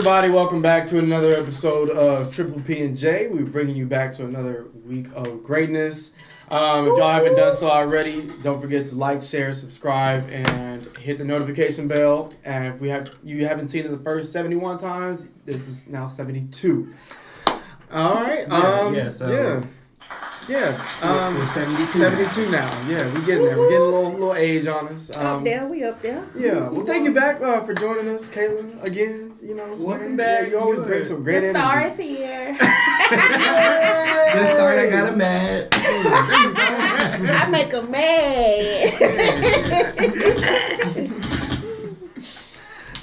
everybody? Welcome back to another episode of Triple P&J. We're bringing you back to another week of greatness. If y'all haven't done so already, don't forget to like, share, subscribe, and hit the notification bell. And if you haven't seen it the first 71 times, this is now 72. All right. We're 72. 72 now. Yeah, we're getting there. We're getting a little age on us. We up there. Yeah. Well, thank you back for joining us, Kaila, again. You know what I'm saying? Welcome back. Yeah, you always bring some great energy. The star is here. The star that got him mad. I make him mad.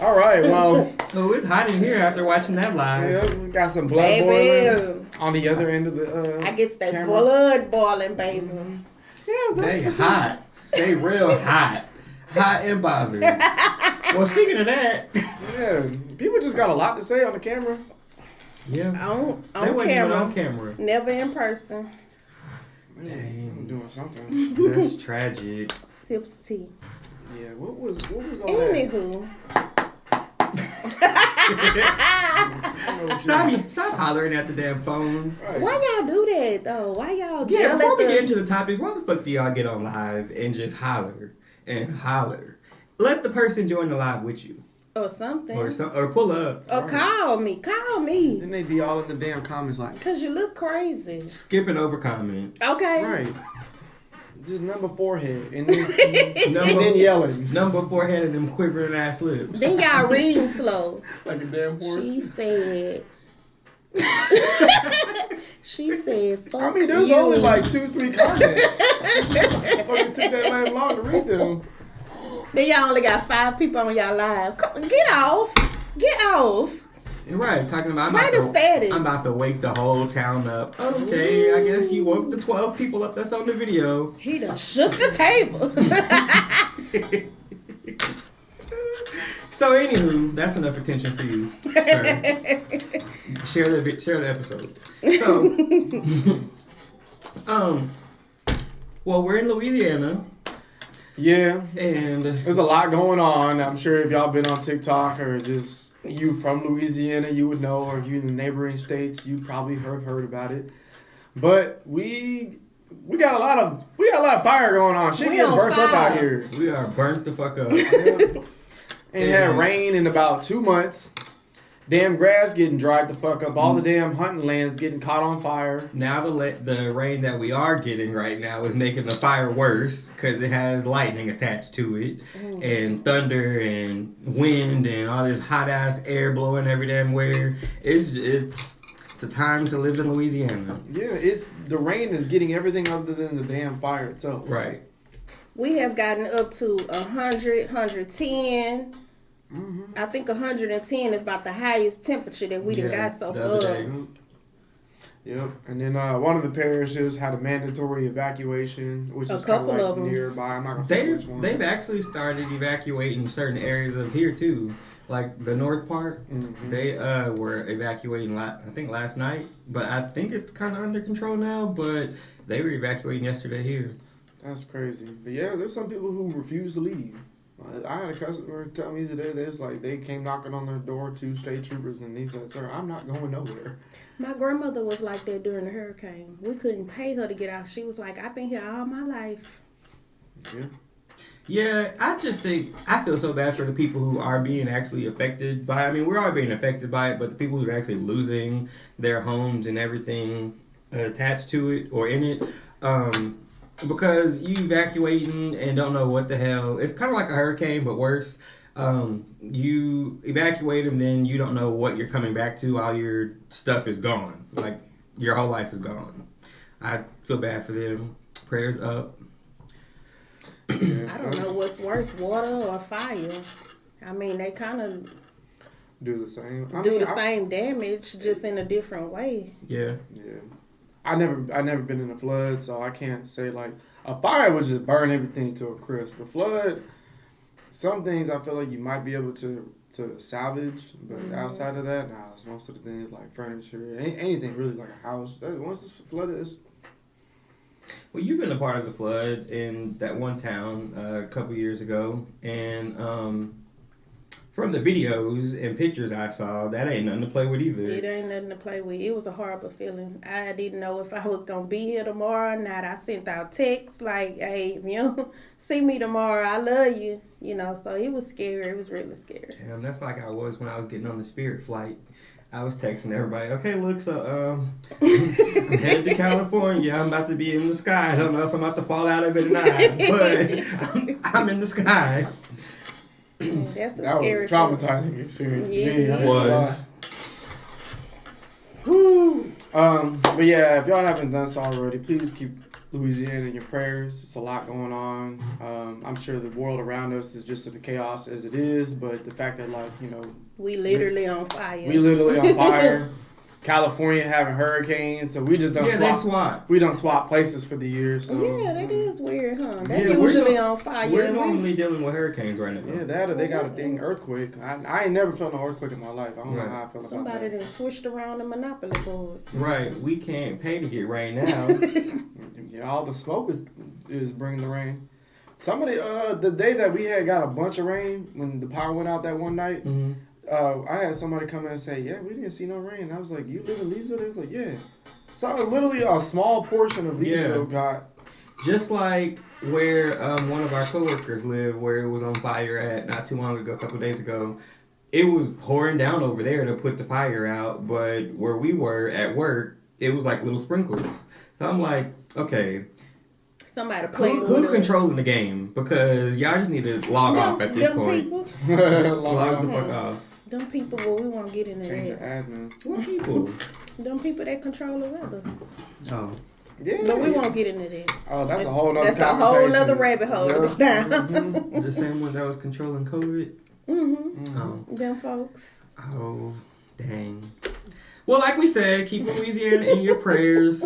All right, well. Oh, it's hot in here after watching that live. Yeah, we got some blood boiling on the other end of the I get that camera. blood boiling, baby. Yeah, They hot. They real hot. Hot and bothered. Well, speaking of that. Yeah, people just got a lot to say on the camera. Yeah. On They wasn't even camera. on camera. Never in person. Dang. I'm doing something. That's tragic. Sips tea. Yeah, what was all that? Anywho. Stop hollering at the damn phone. Right. Why y'all do that, though? Why y'all Yeah, yell before at we the... get into the topics, why the fuck do y'all get on live and just holler and holler? Let the person join the live with you. Or something. Or pull up. Or call me. Call me. Then they be all in the damn comments like, Because you look crazy. Skipping over comment. Okay. right. Just number forehead and then yelling. Number forehead and them quivering ass lips. Then y'all reading slow. Like a damn horse. She said... She said, fuck I mean, there's you. only like 2-3 comments. Fucking took that long to read them. Then y'all only got 5 people on y'all live. Come, get off. Get off. You're right, talking about Write a status. I'm about to wake the whole town up. Okay, I guess you woke the 12 people up that's on the video. He done shook the table. So anywho, that's enough attention for you, sir. Share the episode. So well, we're in Louisiana. Yeah. And There's a lot going on. I'm sure if y'all been on TikTok or just you from Louisiana, you would know, or if you in the neighboring states, you probably have heard about it. But we got a lot of fire going on. Shit We getting on burnt up fire. out here. we are burnt the fuck up. And had rain in about 2 months. Damn grass getting dried the fuck up. All the damn hunting lands getting caught on fire. Now the rain that we are getting right now is making the fire worse because it has lightning attached to it, and thunder and wind and all this hot ass air blowing every damn where. It's a time to live in Louisiana. Yeah, the rain is getting everything other than the damn fire itself. Right. We have gotten up to 100, 110. I think 110 is about the highest temperature that we done got so the other day. far. Yep. And then one of the parishes had a mandatory evacuation, which A is kind couple of of them. nearby. I'm not gonna say which one. They've actually started evacuating certain areas of here too, like the north part. Mm-hmm. They were evacuating I think last night, but I think it's kind of under control now. But they were evacuating yesterday here. That's crazy. But yeah, there's some people who refuse to leave. I had a customer tell me today that they came knocking on their door, 2 state troopers, and he said, "Sir, I'm not going nowhere." My grandmother was like that during the hurricane. We couldn't pay her to get out. She was like, I've been here all my life. Yeah. Yeah, I just think I feel so bad for the people who are being actually affected by it. I mean, we're all being affected by it, but the people who's actually losing their homes and everything attached to it or in it. Because you evacuating and don't know what the hell. It's kind of like a hurricane, but worse. You evacuate and then you don't know what you're coming back to. All your stuff is gone. Like, your whole life is gone. I feel bad for them. Prayers up. Yeah. I don't know what's worse, water or fire. I mean, they kind of Do the same. same damage, just in a different way. Yeah. Yeah. I never been in a flood, so I can't say like a fire would just burn everything to a crisp. A flood, some things I feel like you might be able to salvage, but outside of that, nah. Most of the things like furniture, anything really like a house. Once it's flooded, it's... Well, you've been a part of the flood in that one town a couple years ago, and from the videos and pictures I saw, that ain't nothing to play with either. It ain't nothing to play with. It was a horrible feeling. I didn't know if I was going to be here tomorrow or not. I sent out texts like, hey, if you don't see me tomorrow, I love you. You know, so it was scary. It was really scary. Damn, that's like I was when I was getting on the Spirit flight. I was texting everybody, okay, look, so I'm headed to California. I'm about to be in the sky. I don't know if I'm about to fall out of it or not, but I'm in the sky. That's a That was scary a traumatizing experience. Yeah, for me. it was. Woo. But yeah, if y'all haven't done so already, please keep Louisiana in your prayers. It's a lot going on. I'm sure the world around us is just in the chaos as it is, but the fact that, like, you know, We literally on fire. we literally on fire. California having hurricanes, so we just don't Yeah, they swap. swap. We don't swap places for the year. So Yeah, that is weird, huh? They Yeah, we're usually no- on fire. We're and we- normally dealing with hurricanes right now. yeah, that or they got a dang earthquake. I ain't never felt no earthquake in my life. I don't know Right. how I feel about Somebody that. done switched around the Monopoly board. Right, we can't pay to get rain now. Yeah, all the smoke is bringing the rain. Somebody the day that we had got a bunch of rain when the power went out that one night. Mm-hmm. I had somebody come in and say, yeah, we didn't see no rain. I was like, you live in Leesville? They was like, yeah. So literally a small portion of Leesville got. Just like where one of our coworkers live, where it was on fire at not too long ago, a couple days ago. It was pouring down over there to put the fire out, but where we were at work, it was like little sprinkles. So I'm like, okay, Somebody playing who with us. controlling the game? Because y'all just need to log off at this them point. People, Log the fuck off. them people, well, we won't get into Change the that. admin. What people? Them people that control the weather. Oh. But we won't get into that. Oh, that's a whole nother That's a conversation. whole nother rabbit hole to go down. Mhm. The same one that was controlling COVID? Mm-hmm. Oh. Them folks. Oh, dang. Well, like we said, keep Louisiana in your prayers.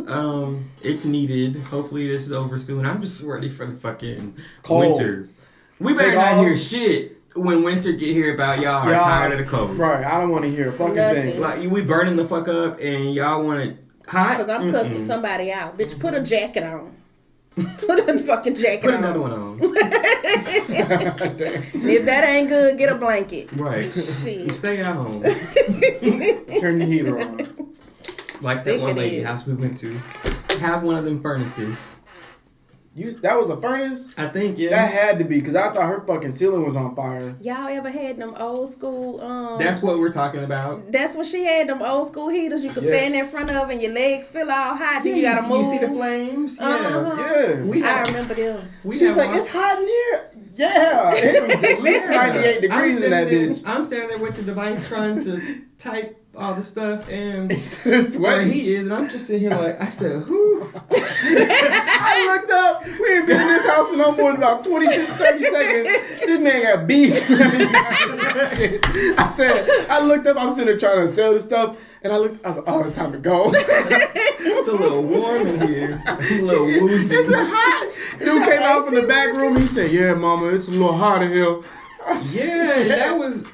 It's needed. Hopefully this is over soon. I'm just ready for the fucking Cold. winter. We better Take not all- hear shit when winter get here about y'all are tired of the cold. Right, I don't want to hear a fucking Nothing. thing. Like, we burning the fuck up and y'all want it hot? Because I'm cussing somebody out. Bitch, put a jacket on. Put a fucking jacket Put on. another one on. If that ain't good, get a blanket. Right. Shit. Stay at home. Turn the heater on. Like that Sick one it lady is. house we went to. Have one of them furnaces. That was a furnace? I think, yeah. That had to be, because I thought her fucking ceiling was on fire. Y'all ever had them old school That's what we're talking about. That's what she had, them old school heaters you could Yeah. stand in front of and your legs feel all hot. Then you Yeah, gotta move. You see the flames? Yeah. Uh-huh. Yeah. We I had, remember them. we She's had like, one- it's hot in here. Yeah. It was at least 98 degrees in that bitch. I'm standing there with the device trying to type all the stuff and It's where sweaty. he is, and I'm just sitting here like, I said, who? I looked up. We ain't been in this house for no more than about 20 to 30 seconds. This man got beef. I looked up. I'm sitting there trying to sell this stuff. And I was like, oh, it's time to go. It's a little warm in here. A little woozy. It's hot. Dude came out from the back room. He said, yeah, mama, it's a little hot in here. Yeah, that was,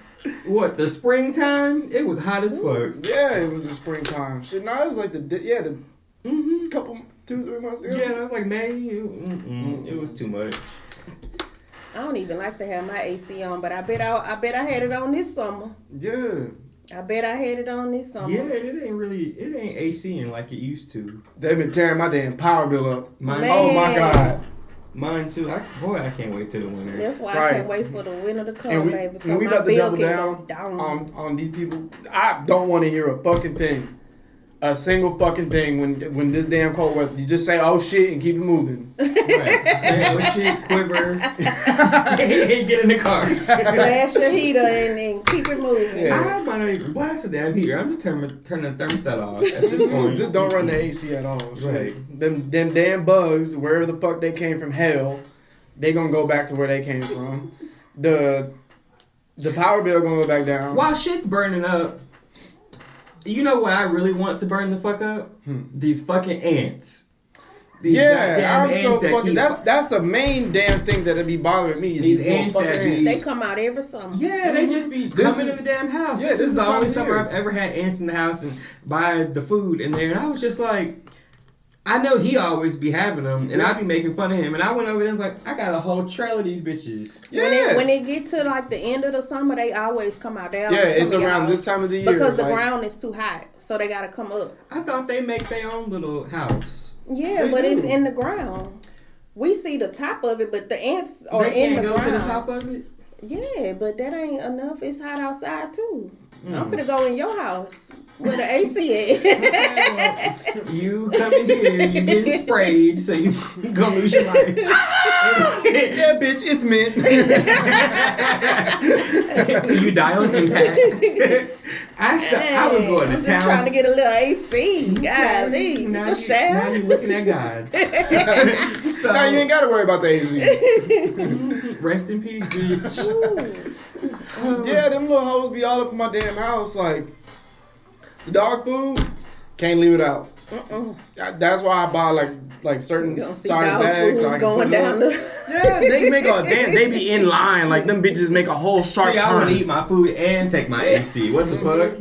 what, the springtime? It was hot as fuck. Yeah, it was the springtime. Shit, no, it was like the couple, 2-3 months ago. Yeah, that was like May. It was too much. I don't even like to have my AC on, but I bet I had it on this summer. Yeah. I bet I had it on this summer. Yeah, it ain't ACing like it used to. They've been tearing my damn power bill up. Mine, Oh my God. Mine too. I can't wait till the winter. That's why I Right. can't wait for the winter to come, And baby. So we my about to bill double can down, go down. on these people. I don't want to hear a fucking thing. A single fucking thing when this damn cold weather. You just say, oh shit, and keep it moving. Right. Say, oh shit, quiver. Hey, get in the car. Blast your heater and keep it moving. Yeah. I might not even blast the damn heater. I'm just turning the thermostat off at this point. Just don't run the AC at all. Shit. Right. Them damn bugs, wherever the fuck they came from hell, they gonna go back to where they came from. The power bill gonna go back down. While shit's burning up, you know what I really want to burn the fuck up? These fucking ants. These Yeah, goddamn I'm so ants that fucking. keep. That's the main damn thing that'd be bothering me. is These little ants fucking that be- They come out every summer. Yeah, they just be This coming is- in the damn house. Yeah, this this is is the the time only of summer year. I've ever had ants in the house and buy the food in there. And I was just like, I know he always be having them, and I be making fun of him. And I went over there and was like, I got a whole trail of these bitches. Yeah. When it get to like the end of the summer, they always come out. Yeah, it's around this time of the year. Because the ground is too hot, so they gotta come up. I thought they make their own little house. Yeah, but it's in the ground. We see the top of it, but the ants are in the ground. They can't go to the top of it? Yeah, but that ain't enough. It's hot outside too. I'm finna go in your house where the AC at. You come in here, you getting sprayed, so you gonna lose your life. Yeah, bitch, it's mint. You die on impact. I was going to I'm town. just trying to get a little AC. Golly, now you looking at God. So now you ain't got to worry about the AC. Rest in peace, bitch. Yeah, them little hoes be all up in my damn house. Like, the dog food, can't leave it out. That's why I buy like certain size bags. So I can going down yeah, they make a damn. They be in line. Like, them bitches make a whole sharp turn. I want to eat my food and take my AC. What the fuck?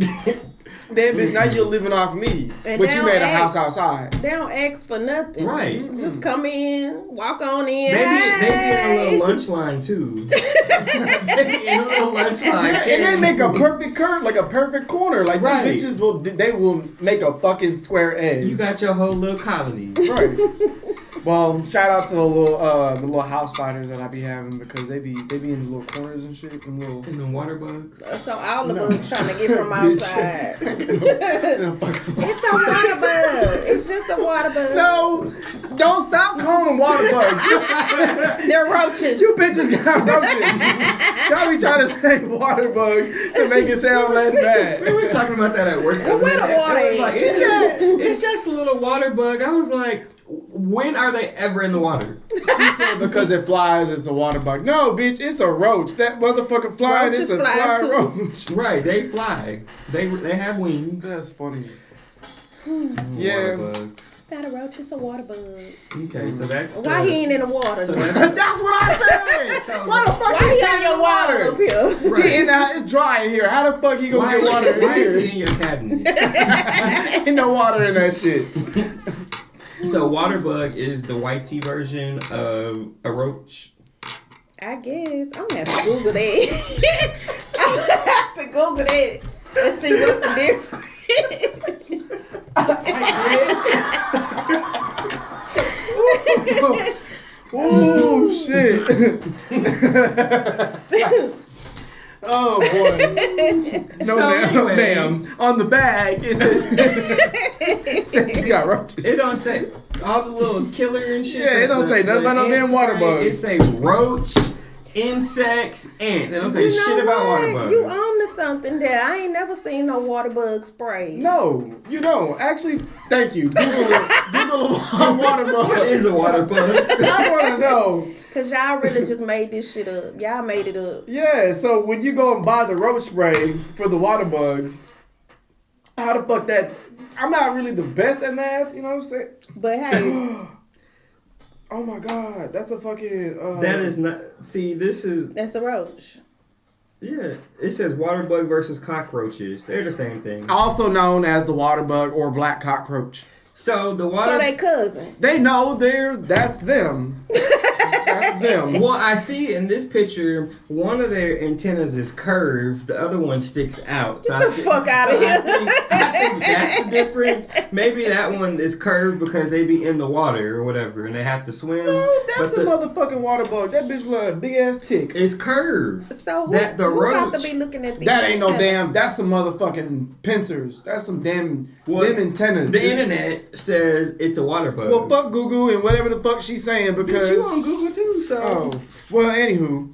Damn, bitch, now you're living off me. And but you made a house outside. They don't ask for nothing. Right. Just come in, walk on in. They be in a little lunch line, too. They be in a little lunch line. Yeah, and they make a perfect curve, like a perfect corner. Like, right. Them bitches will make a fucking square edge. You got your whole little colony. Right. Well, shout out to the little house spiders that I be having because they be in the little corners and shit. In the water bugs. So all the bugs trying to get from outside. It's a water bug. It's just a water bug. No, don't stop calling them water bugs. They're roaches. You bitches got roaches. Y'all be trying to say water bug to make it sound less bad. We was talking about that at work. Where the water is? Like, it's just a little water bug. I was like, when are they ever in the water? She said because it flies, it's a water bug. No, bitch, it's a roach. That motherfucker flying, it's a flying roach. Right, they fly. They have wings. That's funny. Yeah. Water bugs. It's not a roach, it's a water bug. Okay, so that's why he ain't in the water? So that's what I said. So why the fuck he in your water up here? Right. It's dry in here. How the fuck he gonna get water in here? Why is he in your cabinet? Ain't no water in that shit. So water bug is the white tea version of a roach? I guess. I'm gonna have to Google that. I'm gonna have to Google that and see what's the difference. Oh shit. Oh boy. No, so anyway, ma'am. On the bag it says you got roaches. It don't say all the little killer and shit. Yeah, it don't say nothing about no damn water bugs. It say roach, insects, ants. It don't say shit about water bugs. You on to something there. I ain't never seen no water bug spray. No, you don't. Actually, thank you. Google a water bug. What is a water bug? I want to know. Because y'all really just made this shit up. Y'all made it up. Yeah, so when you go and buy the roach spray for the water bugs, how the fuck that... I'm not really the best at math, you know what I'm saying? But hey... Oh my god, that's a fucking... that is not... See, this is... That's a roach. Yeah, it says water bug versus cockroaches. They're the same thing. Also known as the water bug or black cockroach. So the water... So they cousins. They know that's them. That's them. Well, I see in this picture, one of their antennas is curved, the other one sticks out. Get the fuck out of here. I think that's the difference. Maybe that one is curved because they be in the water or whatever, and they have to swim. No, that's a motherfucking water bug. That bitch was a big ass tick. It's curved. So who about to be looking at these That ain't no antennas? damn... That's some motherfucking pincers. That's some damn... them antennas. The internet says it's a water bug. Well, fuck Google and whatever the fuck she's saying because... But you on Google too, so... Oh. Well, anywho.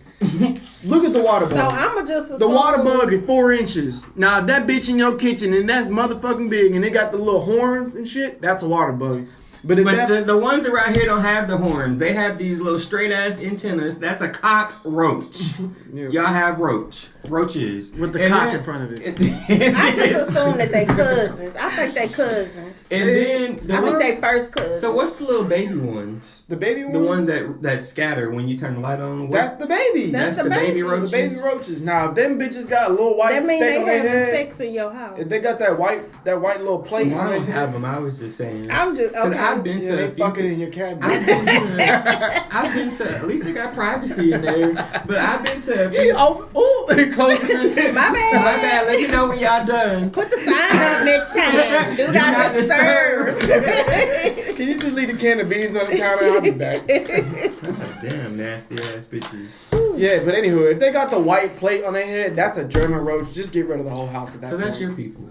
Look at the water bug. So I'ma just assume... The water bug is 4 inches. Now, if that bitch in your kitchen and that's motherfucking big and it got the little horns and shit, that's a water bug. But the ones around here don't have the horns. They have these little straight ass antennas. That's a cockroach. Yeah. Y'all have roach. roaches with the cock in front of it. I just assume that they cousins. I think they cousins. And then I think they first cousins. So what's the little baby ones? The baby ones? The ones that scatter when you turn the light on? That's the baby. That's the baby roaches? The baby roaches. Now, if them bitches got a little white that mean speck they on their having head, sex in your house. if they got that white little plate I on their don't head, have them. I was just saying. I'm just okay. I've been to they a few. fucking in your cabinet. I've been to. At least they got privacy in there. But I've been to. A few, He closed it. My bad. My bad. Let me know when y'all done. Put the sign up next time. Do not disturb. Can you just leave the can of beans on the counter? I'll be back. Damn nasty ass bitches. Yeah, but anywho, if they got the white plate on their head, that's a German roach. Just get rid of the whole house at that So point. that's your people.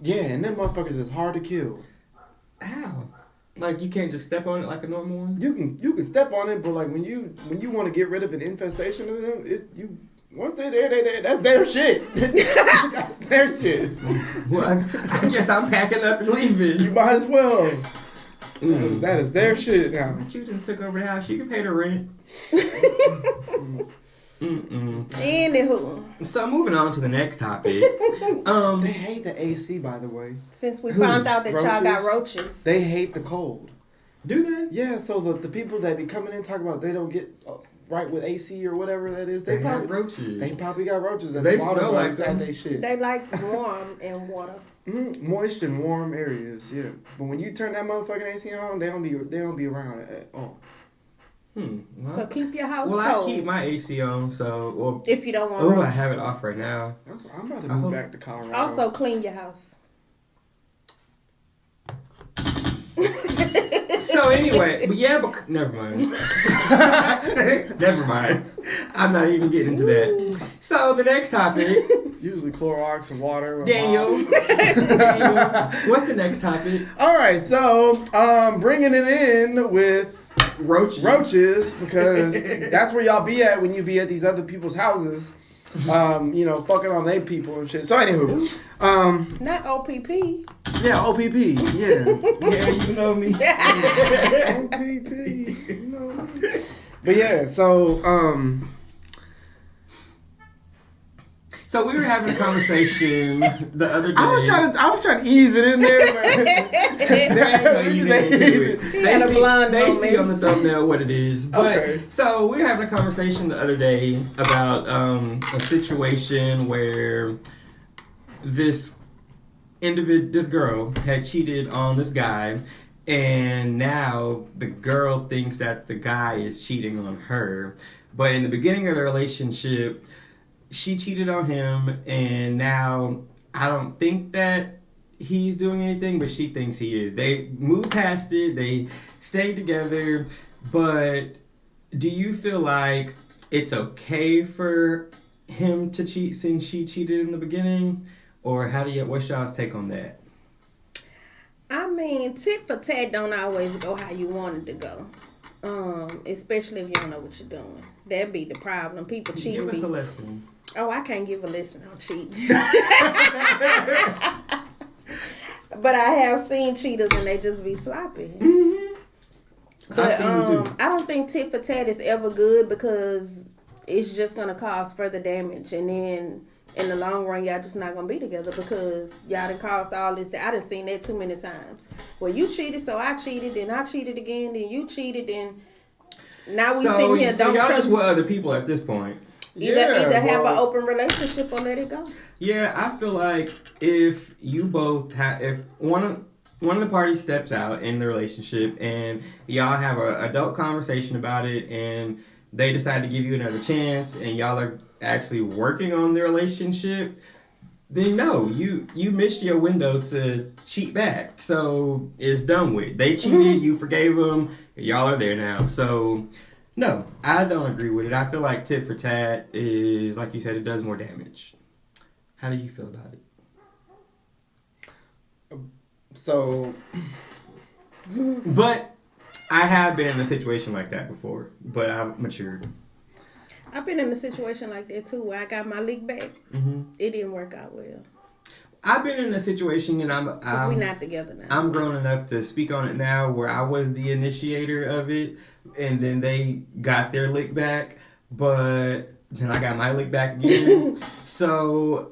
Yeah, and them motherfuckers is hard to kill. How? Like you can't just step on it like a normal one? You can step on it, but like when you want to get rid of an infestation of them, once they're there, that's their shit. That's their shit. Well, I guess I'm packing up and leaving. You might as well. That is their shit now. But you done took over the house. You can pay the rent. Anywho, So moving on to the next topic. They hate the AC, by the way. since we found out that y'all got Roaches? roaches. They hate the cold. Do they? Yeah, so the people that be coming in talking about they don't get right with AC or whatever that is, They probably got roaches. They probably got roaches at They the bottom smell like at them. they shit. They like warm and water. Moist and warm areas, yeah. But when you turn that motherfucking AC on, they don't be around at all. Well, So keep your house well, cold. I keep my AC on, so well. If you don't want Oh, I roaches. have it off right now. I'm about to move back to Colorado. Also, clean your house. So anyway, but yeah, but never mind. Never mind. I'm not even getting into that. So the next topic, Usually Clorox and water. Daniel. What's the next topic? All right, so bringing it in with roaches because that's where y'all be at when you be at these other people's houses. Fucking on their people and shit. So anywho, Not OPP. yeah, OPP, yeah. Yeah, you know me. OPP, you know me. But yeah, so So we were having a conversation the other day. I was trying to ease it in there, but There ain't no easing into it. Had a blonde They see on the moment. thumbnail what it is. But Okay. so we were having a conversation the other day about a situation where this girl had cheated on this guy, and now the girl thinks that the guy is cheating on her. But in the beginning of the relationship, she cheated on him, and now I don't think that he's doing anything, but she thinks he is. They moved past it. They stayed together. But do you feel like it's okay for him to cheat since she cheated in the beginning? Or what's y'all's take on that? I mean, tit for tat don't always go how you want it to go. Especially if you don't know what you're doing. That'd be the problem. People cheating. Give us a lesson. Oh, I can't give a lesson on cheating. But I have seen cheaters and they just be sloppy. Mm-hmm. But I've seen them too. I don't think tit for tat is ever good because it's just gonna cause further damage, and then in the long run, y'all just not gonna be together because y'all done caused all this. I done seen that too many times. Well, you cheated, so I cheated, then I cheated again, then you cheated, then now we sitting here so don't y'all trust. just with other people at this point. Either have an open relationship or let it go. Yeah, I feel like if you both have, if one of the parties steps out in the relationship and y'all have an adult conversation about it and they decide to give you another chance and y'all are actually working on the relationship, then no, you missed your window to cheat back. So it's done with. They cheated, you forgave them, y'all are there now. So no, I don't agree with it. I feel like tit for tat is, like you said, it does more damage. How do you feel about it? so But I have been in a situation like that before, but I've matured. I've been in a situation like that too, where I got my lick back. Mm-hmm. It didn't work out well. I've been in a situation, and Because we not together now. I'm grown enough to speak on it now, where I was the initiator of it, and then they got their lick back. But then I got my lick back again. So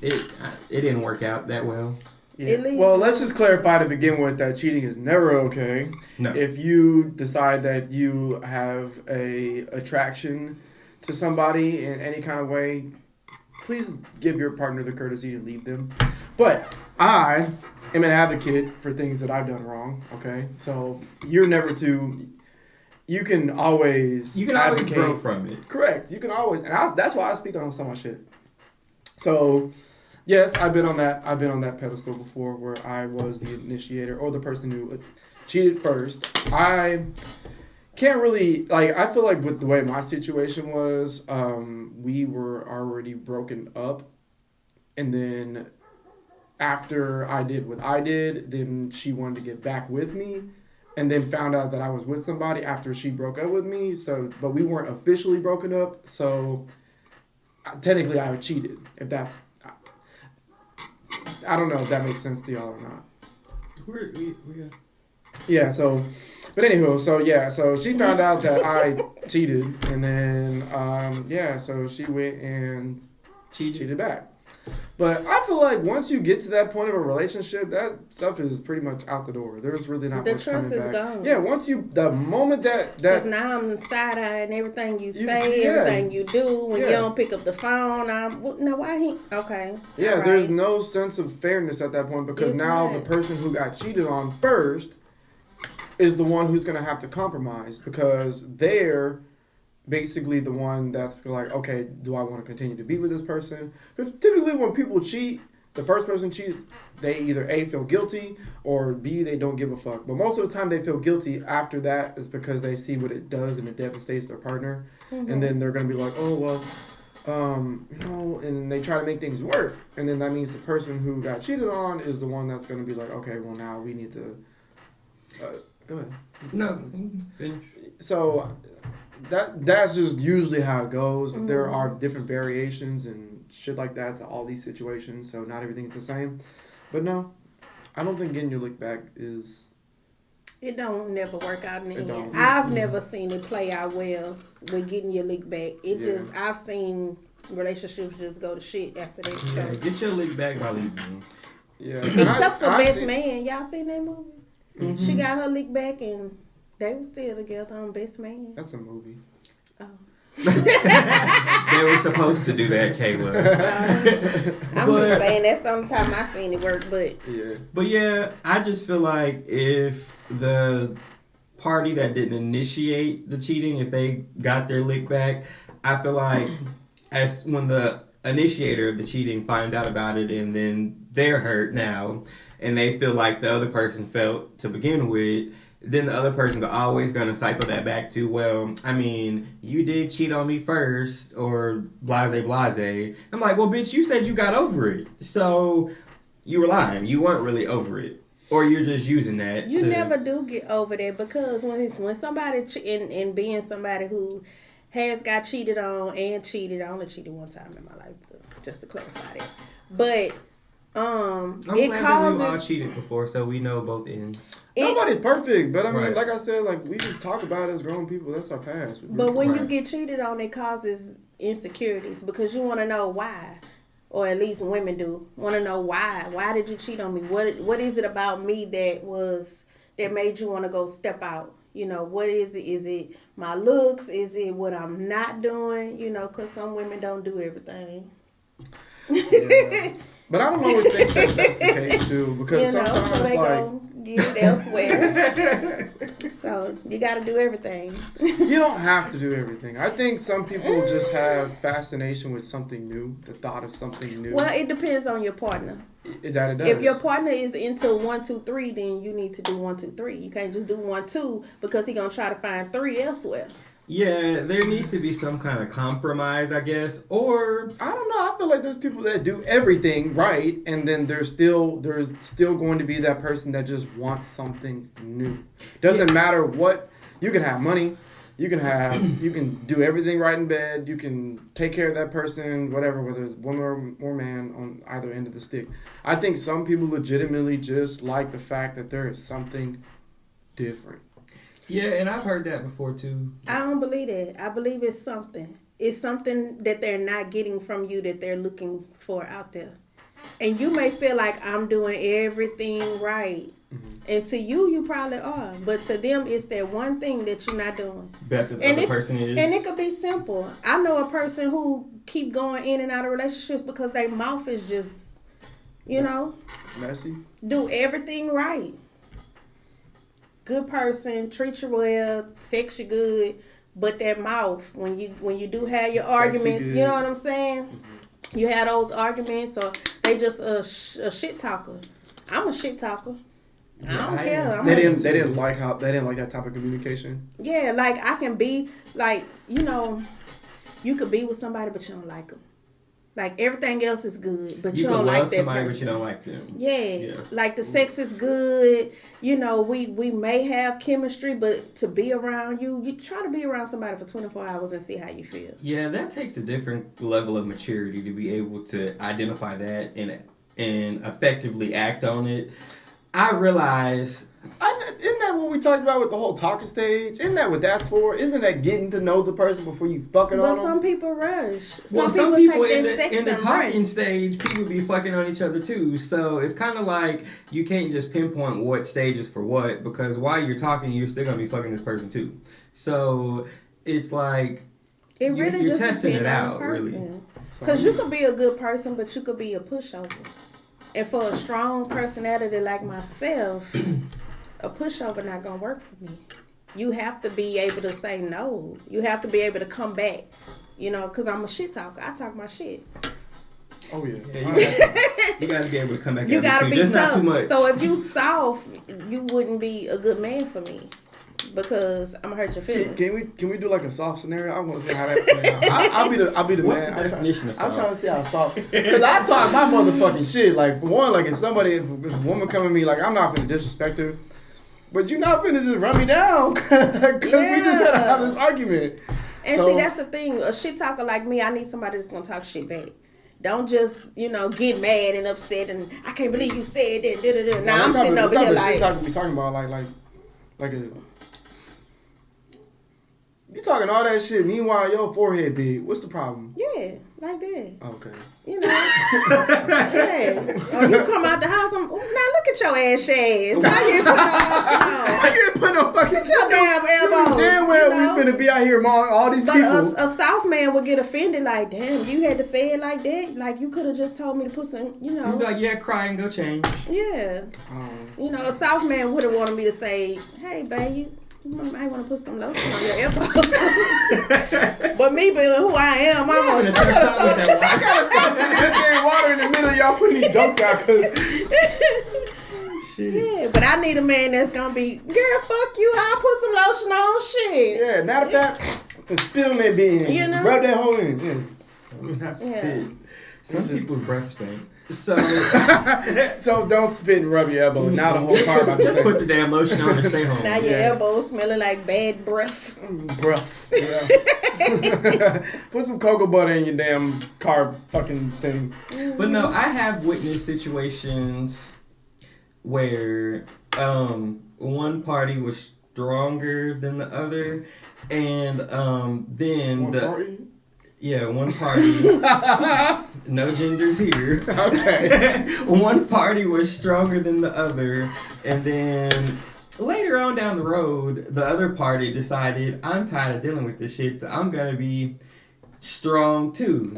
it didn't work out that well. Yeah. Well, let's just clarify to begin with that cheating is never okay. No. If you decide that you have a attraction to somebody in any kind of way, please give your partner the courtesy to leave them. But I am an advocate for things that I've done wrong, okay? So you're never to... You can always grow from it. Correct. You can always... And that's why I speak on some of my shit. So... Yes, I've been on that pedestal before where I was the initiator or the person who cheated first. I can't really, I feel like with the way my situation was, we were already broken up. And then after I did what I did, then she wanted to get back with me and then found out that I was with somebody after she broke up with me. So, but we weren't officially broken up. So technically I cheated, if that's... I don't know if that makes sense to y'all or not. Yeah, so... But anywho, so she found out that I cheated. And then, so she went and cheated back. But I feel like once you get to that point of a relationship, that stuff is pretty much out the door. There's really not much coming back. The trust is gone. Yeah, the moment that... Because now I'm side-eyeing everything you say, everything you do. When you don't pick up the phone, why he... Okay. Yeah, right. There's no sense of fairness at that point because the person who got cheated on first is the one who's going to have to compromise because they're basically the one that's like, okay, do I want to continue to be with this person? Because typically when people cheat, the first person cheats, they either A, feel guilty, or B, they don't give a fuck. But most of the time they feel guilty after that is because they see what it does and it devastates their partner. Mm-hmm. And then they're going to be like, oh, well, and they try to make things work. And then that means the person who got cheated on is the one that's going to be like, okay, well, now we need to... go ahead. No, finish. So... That's just usually how it goes. Mm-hmm. There are different variations and shit like that to all these situations, so not everything's the same. But no, I don't think getting your lick back is... It don't never work out in the end. I've never seen it play out well with getting your lick back. I've seen relationships just go to shit after that. Yeah, so. Get your lick back by leaving. Yeah. Except for Best Man. Y'all seen that movie? Mm-hmm. She got her lick back and... They were still together on Best Man. That's a movie. Oh. They were supposed to do that, Kaila. I'm just saying that's the only time I seen it work, but... Yeah. But yeah, I just feel like if the party that didn't initiate the cheating, if they got their lick back, I feel like when the initiator of the cheating finds out about it and then they're hurt now and they feel like the other person felt to begin with, then the other person's always going to cycle that back to, well, I mean, you did cheat on me first, or blase. I'm like, well, bitch, you said you got over it. So you were lying. You weren't really over it. Or you're just using that. You never do get over that because when somebody, and being somebody who has got cheated on and cheated, I only cheated one time in my life, just to clarify that. But... it causes... We've all cheated before, so we know both ends. Nobody's perfect, but I mean, like I said, we just talk about it as grown people. That's our past. But when you get cheated on, it causes insecurities because you want to know why, or at least women do want to know why. Why did you cheat on me? What is it about me that made you want to go step out? You know, what is it? Is it my looks? Is it what I'm not doing? You know, because some women don't do everything. Yeah. But I don't always think that's the case, too, because sometimes, so they go get it elsewhere. So, you got to do everything. You don't have to do everything. I think some people just have fascination with something new, the thought of something new. Well, it depends on your partner. It does. If your partner is into 1, 2, 3, then you need to do 1, 2, 3. You can't just do 1, 2 because he's going to try to find 3 elsewhere. Yeah, there needs to be some kind of compromise, I guess. Or I don't know. I feel like there's people that do everything right, and then there's still going to be that person that just wants something new. Doesn't matter what. You can have money. You can do everything right in bed. You can take care of that person, whatever, whether it's woman or man on either end of the stick. I think some people legitimately just like the fact that there is something different. Yeah, and I've heard that before, too. I don't believe that. I believe it's something. it's something that they're not getting from you that they're looking for out there. And you may feel like I'm doing everything right. And to you, you probably are. But to them, it's that one thing that you're not doing. Bet this other person is. And it could be simple. I know a person who keep going in and out of relationships because their mouth is just, messy. Do everything right. Good person, treat you well, sex you good. But that mouth, when you do have your arguments, you know what I'm saying? Mm-hmm. You have those arguments, or they just a shit talker. I'm a shit talker. I don't care. They didn't like that type of communication. Yeah, like I can be like, you could be with somebody but you don't like them. Like everything else is good, but you don't like that somebody, person. but you don't like them. Yeah, like the sex is good. We may have chemistry, but to be around you try to be around somebody for 24 hours and see how you feel. Yeah, that takes a different level of maturity to be able to identify that and effectively act on it. I realize. Isn't that what we talked about with the whole talking stage? Isn't that what that's for? Isn't that getting to know the person before you fucking on them? But some people rush. Some people take in the talking stage, people be fucking on each other too. So it's kind of like you can't just pinpoint what stage is for what, because while you're talking, you're still gonna be fucking this person too. So it's like you're just testing it out, really. Because you could be a good person, but you could be a pushover. And for a strong personality like myself, a pushover not gonna work for me. You have to be able to say no. You have to be able to come back. Because I'm a shit talker. I talk my shit. Oh yeah. You gotta be able to come back. You gotta be tough. Not too much. So if you soft, you wouldn't be a good man for me. Because I'm gonna hurt your feelings. Can we do like a soft scenario? I want to see how that plays out. I'll be the What's man. the definition of soft? I'm trying to see how soft. Because I talk my motherfucking shit. Like for one, like if a woman come at me, like I'm not finna disrespect her, but you're not finna just run me down because we just had to have this argument. And see, that's the thing. A shit talker like me, I need somebody that's gonna talk shit back. Don't just, get mad and upset and I can't believe you said that. Now I'm sitting over here like. We talking about like a. You talking all that shit, meanwhile your forehead big. What's the problem? Yeah, like that. Okay. Yeah. Or you come out the house, now look at your ass shades. Why you ain't putting no lotion on? Why you ain't putting no fucking Put your damn elbows. Damn well we finna be out here among all these people. But a South man would get offended like, damn, you had to say it like that? Like you could have just told me to put some, You'd be like, yeah, cry and go change. Yeah. A South man would have wanted me to say, hey, babe, you might want to put some lotion on your elbows. But me being who I am, I gotta stop drinking water in the middle of y'all putting these jokes out because. Yeah, but I need a man that's gonna be, girl, fuck you, I'll put some lotion on, shit. Yeah, matter of fact, spit on that bean. Rub that hole in. Not spit. Some people's breath stink. So don't spit and rub your elbow. Now the whole car about to just put the damn lotion on and stay home. Now your elbows smelling like bad breath. Breath. Yeah. Put some cocoa butter in your damn car fucking thing. But no, I have witnessed situations where one party was stronger than the other, and then one party. No genders here. Okay. One party was stronger than the other, and then later on down the road, the other party decided, I'm tired of dealing with this shit, so I'm gonna be strong too.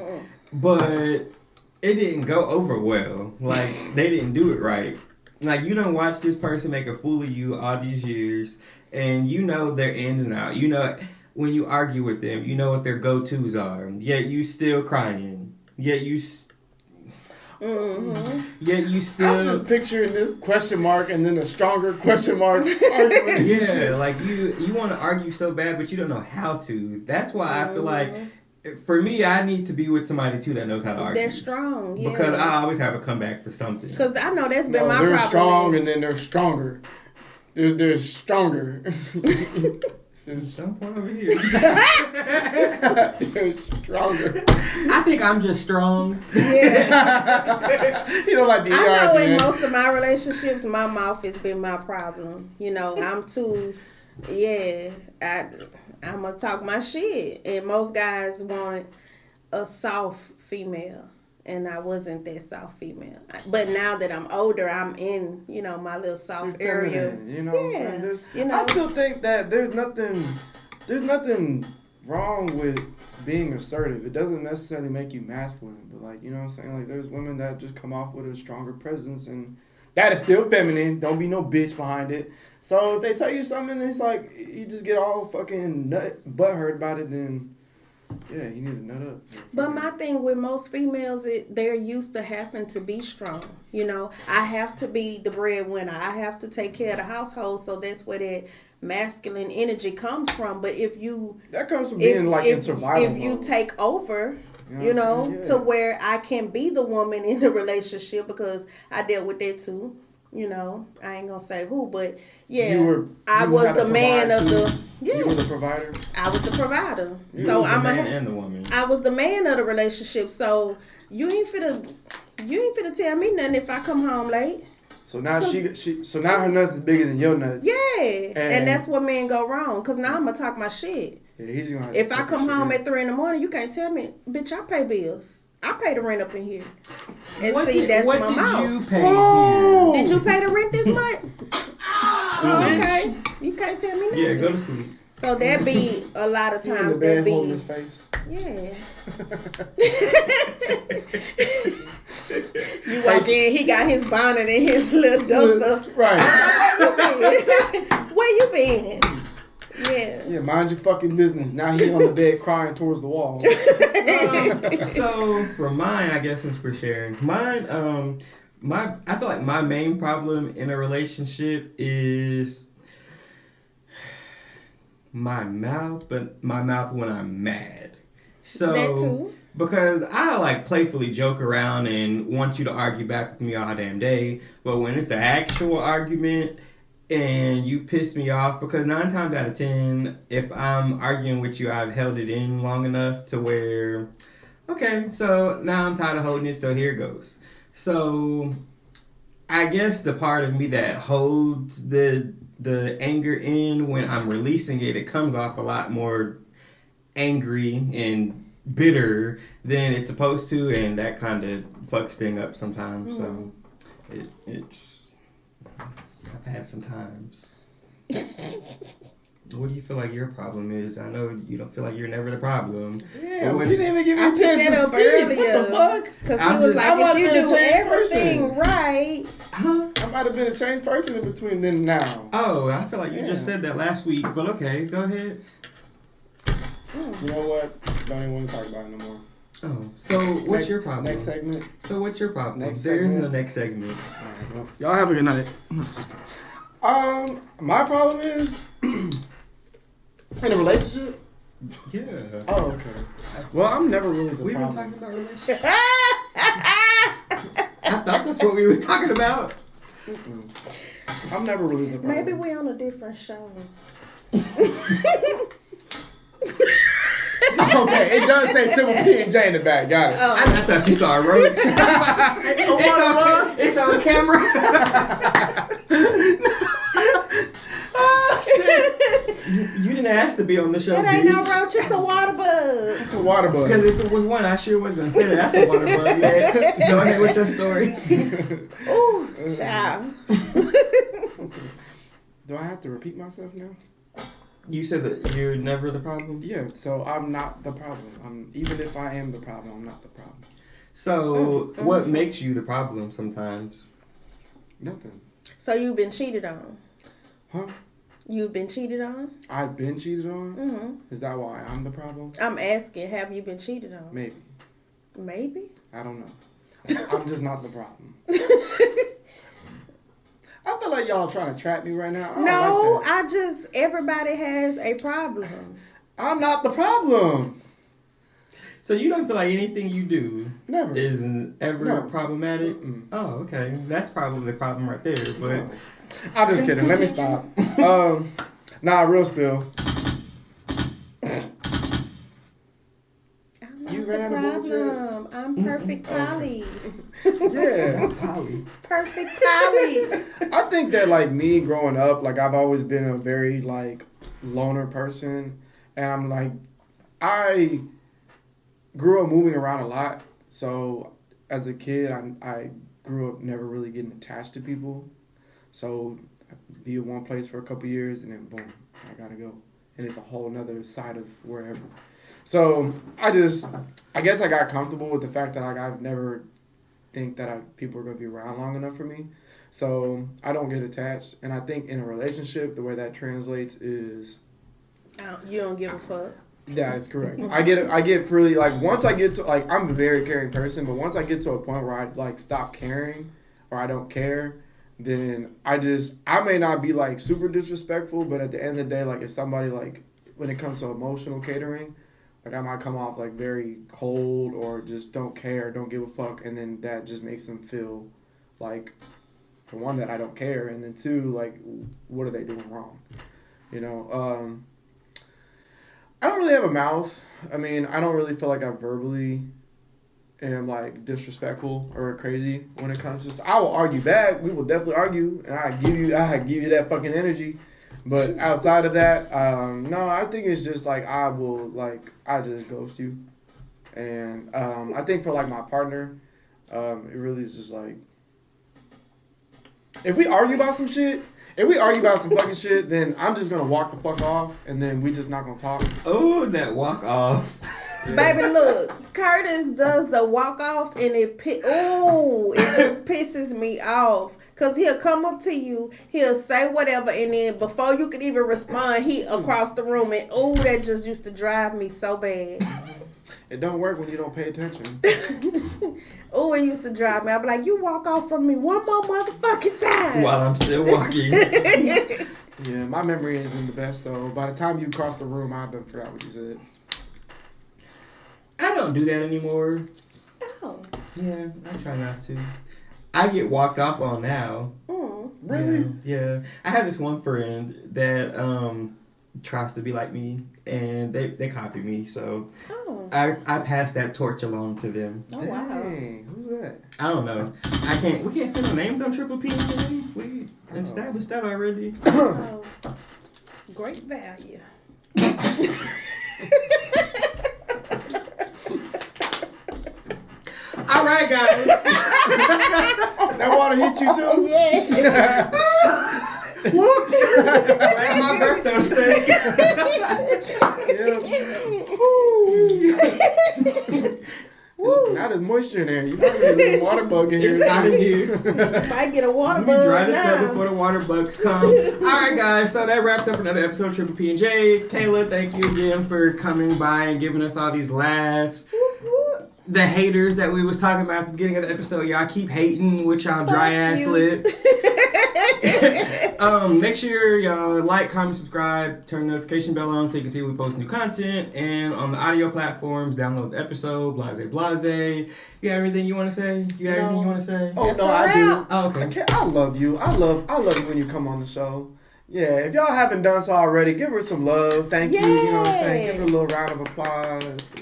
But it didn't go over well. Like, they didn't do it right. Like, you don't watch this person make a fool of you all these years, and you know their ins and outs. You know, when you argue with them, you know what their go-tos are. Yet you still crying. Yet you still... I'm just picturing this question mark and then a stronger question mark argument. Yeah, like you want to argue so bad, but you don't know how to. That's why I feel like, for me, I need to be with somebody too that knows how to argue. They're strong, yeah. Because I always have a comeback for something. Because I know that's been my problem. They're strong and then they're stronger. They're stronger. Don't point over here. They're stronger. I think I'm just strong. Yeah. You don't like the I know in most of my relationships, my mouth has been my problem. I'm too. Yeah, I'm gonna talk my shit. And most guys want a soft female. And I wasn't that soft female. But now that I'm older, I'm in, my little soft area. I still think that there's nothing wrong with being assertive. It doesn't necessarily make you masculine. But, like, you know what I'm saying? Like, there's women that just come off with a stronger presence. And that is still feminine. Don't be no bitch behind it. So if they tell you something, it's like, you just get all fucking butthurt about it, then... Yeah, you need to nut up. But my thing with most females, they're used to having to be strong. I have to be the breadwinner. I have to take care of the household. So that's where that masculine energy comes from. But that comes from being in survival if you take over, to where I can be the woman in the relationship, because I dealt with that too. I ain't gonna say who, but yeah, I was the man of the. Yeah, you were the provider. I was the provider. So I'm the man and the woman. I was the man of the relationship. So you ain't finna tell me nothing if I come home late. So now now her nuts is bigger than your nuts. Yeah, and that's what men go wrong. Cause now I'm gonna talk my shit. Yeah, he's gonna. If I come home at 3 a.m, you can't tell me, bitch. I pay bills. I pay the rent up in here. And what see, did, that's what my did mouth. You pay here? Did you pay the rent this month? Okay. You can't tell me nothing. Yeah, go to sleep. So that be a lot of times. In the bed holding his face. Yeah. You walk in, he got his bonnet and his little duster. Right. Where you been? Yeah. Yeah, mind your fucking business. Now he's on the bed crying towards the wall. So for mine, I guess since we're sharing, mine, I feel like my main problem in a relationship is my mouth, but my mouth when I'm mad. So that too. Because I playfully joke around and want you to argue back with me all damn day, but when it's an actual argument and you pissed me off, because 9 times out of 10, if I'm arguing with you, I've held it in long enough to where, okay, so now I'm tired of holding it, so here it goes. So I guess the part of me that holds the anger in, when I'm releasing it, it comes off a lot more angry and bitter than it's supposed to, and that kind of fucks things up sometimes. So it's I've had some times. What do you feel like your problem is? I know you don't feel like you're never the problem. Yeah, you didn't even give me a chance to speak. What the fuck? Because he was like, if you do everything right. Huh? I might have been a changed person in between then and now. Oh, I feel like you just said that last week, but okay, go ahead. You know what? Don't even want to talk about it no more. Oh, so what's your problem? Next segment. So what's your problem? Next there segment. is no next segment. All right, well, y'all have a good night. My problem is in a relationship. Yeah. Oh, okay. Well, I'm never really the We've problem. been talking about relationships. I thought that's what we were talking about. I'm never really the problem. Maybe we on a different show. Okay, it does say Triple P&J in the back. Got it. Oh. I thought you saw a roach. It's on camera. Oh, shit. You didn't ask to be on the show. It ain't no roach, it's a water bug. It's a water bug. Because if it was one, I sure was going to say that. That's a water bug. Man. Go ahead with your story. Ooh, child. Do I have to repeat myself now? You said that you're never the problem? Yeah, so I'm not the problem. Even if I am the problem, I'm not the problem. So, what makes you the problem sometimes? Nothing. So you've been cheated on? Huh? You've been cheated on? I've been cheated on? Mm-hmm. Is that why I'm the problem? I'm asking, have you been cheated on? Maybe. Maybe? I don't know. I'm just not the problem. I feel like y'all trying to trap me right now. No, everybody has a problem. I'm not the problem. So you don't feel like anything you do Never is ever problematic? Mm-mm. Oh, okay. That's probably the problem right there. But No. I'm just kidding. Let me stop. Real spill. I'm not You the ran out of problem. I'm perfect Polly. Yeah. Perfect Polly. I think that me growing up, I've always been a very loner person, And I'm like, I grew up moving around a lot. So as a kid, I grew up never really getting attached to people. So I'd be in one place for a couple years and then boom, I gotta go. And it's a whole nother side of wherever. So I guess I got comfortable with the fact that like I've never think that people are going to be around long enough for me. So I don't get attached. And I think in a relationship, the way that translates is... You don't give a fuck. Yeah, that's correct. I get really, like, once I get to, like, I'm a very caring person, but once I get to a point where I, like, stop caring or I don't care, then I may not be, like, super disrespectful, but at the end of the day, like, if somebody, like, when it comes to emotional catering, like, I might come off, like, very cold or just don't care, don't give a fuck, and then that just makes them feel like, for one, that I don't care, and then two, like, what are they doing wrong? You know, I don't really have a mouth. I mean, I don't really feel like I verbally am, like, disrespectful or crazy when it comes to... I will argue back. We will definitely argue, and I give you that fucking energy. But outside of that, no, I think it's just, like, I just ghost you. And I think for, like, my partner, it really is just, like... If we argue about some fucking shit, then I'm just gonna walk the fuck off, and then we just not gonna talk. Oh, that walk off. Yeah. Baby, look, Curtis does the walk off, and it just pisses me off. Cause he'll come up to you, he'll say whatever, and then before you can even respond, he across the room, and that just used to drive me so bad. It don't work when you don't pay attention. It used to drive me. I'd be like, you walk off from me one more motherfucking time. While I'm still walking. Yeah, my memory isn't the best, so by the time you cross the room, I done forgot what you said. I don't do that anymore. Oh. Yeah, I try not to. I get walked off on now. Really? Yeah. I have this one friend that tries to be like me, and they copy me, so I pass that torch along to them. Oh, wow. Dang, who's that? I don't know. We can't say no names on Triple P&J. We established that already. Oh, great value. All right, guys. That water hit you too? Yeah. Whoops. Like my birthday steak. Now there's moisture in there. You probably need a water bug in here. It's not in here. Might get a water Let bug me dry this now. up before the water bugs come. All right, guys. So that wraps up another episode of Triple P&J. Kaila, thank you again for coming by and giving us all these laughs. The haters that we was talking about at the beginning of the episode, y'all keep hating with y'all dry ass lips. Make sure y'all like, comment, subscribe, turn the notification bell on so you can see when we post new content. And on the audio platforms, download the episode, blase. You got everything you want to say? Oh, no, I do. Oh, okay. I love you. I love you when you come on the show. Yeah, if y'all haven't done so already, give her some love. Thank you. You know what I'm saying? Give her a little round of applause.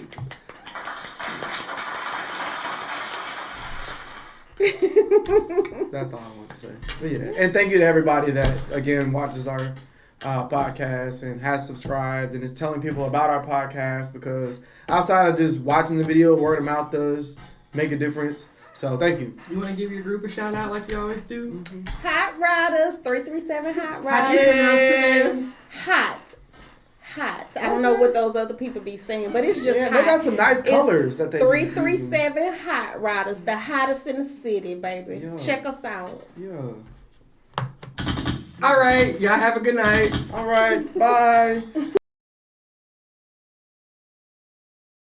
That's all I want to say. But yeah, and thank you to everybody that again watches our podcast and has subscribed and is telling people about our podcast, because outside of just watching the video, word of mouth does make a difference. So thank you. You want to give your group a shout out like you always do? Mm-hmm. Hot Riders, 337 Hot Riders. How do you pronounce the name? Hot. I don't know what those other people be saying, but it's just hot. They got some nice colors that they 337 Hot Riders, the hottest in the city, baby. Yeah. Check us out. Yeah. All right, y'all have a good night. All right, bye.